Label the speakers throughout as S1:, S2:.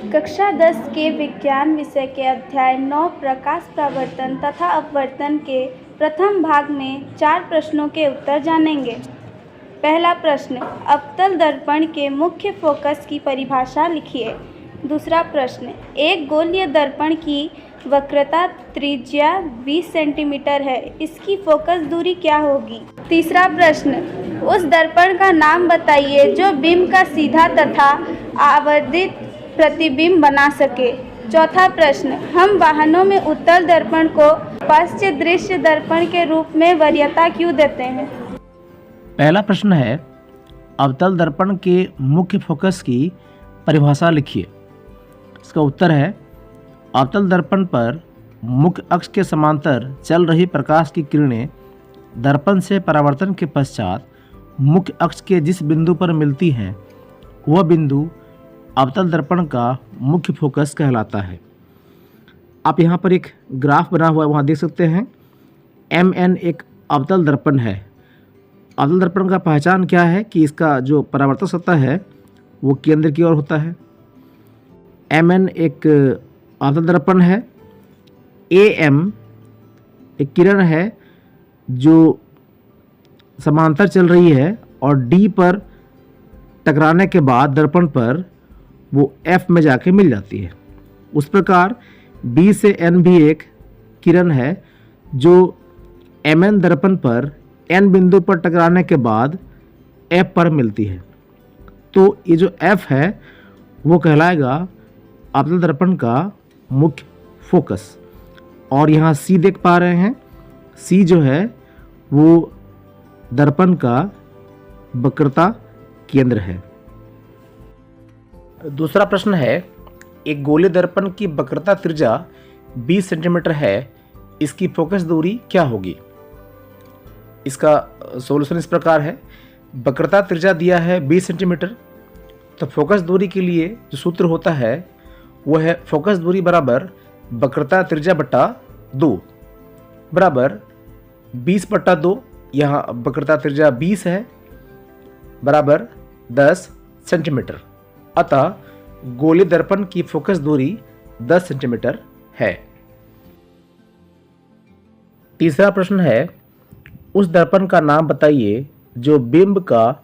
S1: कक्षा 10 के विज्ञान विषय के अध्याय 9 प्रकाश परावर्तन तथा अपवर्तन के प्रथम भाग में 4 प्रश्नों के उत्तर जानेंगे। पहला प्रश्न, अवतल दर्पण के मुख्य फोकस की परिभाषा लिखिए। दूसरा प्रश्न, एक गोलीय दर्पण की वक्रता त्रिज्या 20 सेंटीमीटर है, इसकी फोकस दूरी क्या होगी? तीसरा प्रश्न, उस दर्पण का नाम बताइए जो बिंब का सीधा तथा आवर्धित प्रतिबिंब बना सके। चौथा प्रश्न, हम वाहनों में उत्तल दर्पण को पश्च दृश्य दर्पण के रूप में वरीयता क्यों देते हैं?
S2: पहला प्रश्न है, अवतल दर्पण के मुख्य फोकस की परिभाषा लिखिए। इसका उत्तर है, अवतल दर्पण पर मुख्य अक्ष के समांतर चल रही प्रकाश की किरणें दर्पण से परावर्तन के पश्चात मुख्य अक्ष के जिस बिंदु पर मिलती हैं वह बिंदु अवतल दर्पण का मुख्य फोकस कहलाता है। आप यहाँ पर एक ग्राफ बना हुआ है, वहाँ देख सकते हैं MN एक अवतल दर्पण है। अवतल दर्पण का पहचान क्या है कि इसका जो परावर्तक सतह है वो केंद्र की ओर होता है। MN एक अवतल दर्पण है। AM एक किरण है जो समांतर चल रही है और D पर टकराने के बाद दर्पण पर वो F में जाके मिल जाती है। उस प्रकार B से N भी एक किरण है जो MN दर्पण पर N बिंदु पर टकराने के बाद F पर मिलती है। तो ये जो F है वो कहलाएगा अवतल दर्पण का मुख्य फोकस। और यहाँ C देख पा रहे हैं, C जो है वो दर्पण का वक्रता केंद्र है। दूसरा प्रश्न है, एक गोलीय दर्पण की वक्रता त्रिज्या 20 सेंटीमीटर है, इसकी फोकस दूरी क्या होगी? इसका सॉल्यूशन इस प्रकार है। वक्रता त्रिज्या दिया है 20 सेंटीमीटर, तो फोकस दूरी के लिए जो सूत्र होता है वो है फोकस दूरी बराबर वक्रता त्रिज्या बटा 2 बराबर 20 बटा 2। यहाँ वक्रता त्रिज्या 20 है बराबर 10 सेंटीमीटर। अतः गोलीय दर्पण की फोकस दूरी 10 सेंटीमीटर है। तीसरा प्रश्न है, उस दर्पण का नाम बताइए जो बिंब का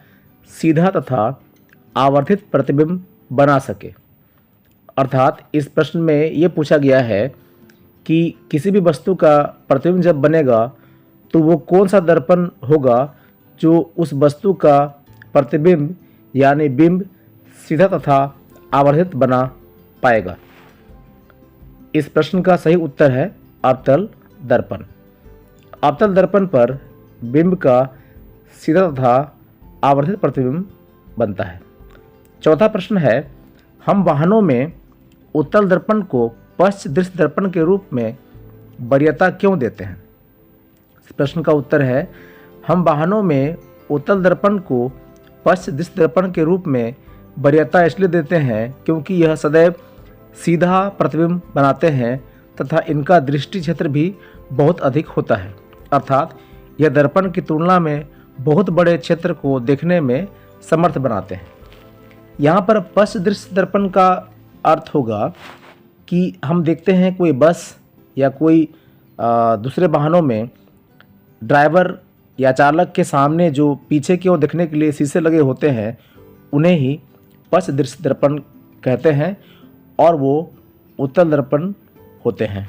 S2: सीधा तथा आवर्धित प्रतिबिंब बना सके। अर्थात इस प्रश्न में ये पूछा गया है कि किसी भी वस्तु का प्रतिबिंब जब बनेगा तो वो कौन सा दर्पण होगा जो उस वस्तु का प्रतिबिंब यानी बिंब सीधा तथा आवर्धित बना पाएगा। इस प्रश्न का सही उत्तर है अवतल दर्पण। अवतल दर्पण पर बिंब का सीधा तथा आवर्धित प्रतिबिंब बनता है। चौथा प्रश्न है, हम वाहनों में उत्तल दर्पण को पश्च दृश्य दर्पण के रूप में वरीयता क्यों देते हैं? इस प्रश्न का उत्तर है, हम वाहनों में उत्तल दर्पण को पश्च दृश्य दर्पण के रूप में वरीयता इसलिए देते हैं क्योंकि यह सदैव सीधा प्रतिबिंब बनाते हैं तथा इनका दृष्टि क्षेत्र भी बहुत अधिक होता है। अर्थात यह दर्पण की तुलना में बहुत बड़े क्षेत्र को देखने में समर्थ बनाते हैं। यहाँ पर पश्च दृश्य दर्पण का अर्थ होगा कि हम देखते हैं कोई बस या कोई दूसरे वाहनों में ड्राइवर या चालक के सामने जो पीछे की ओर देखने के लिए शीशे लगे होते हैं उन्हें ही पश्च दृश्य दर्पण कहते हैं और वो उत्तल दर्पण होते हैं।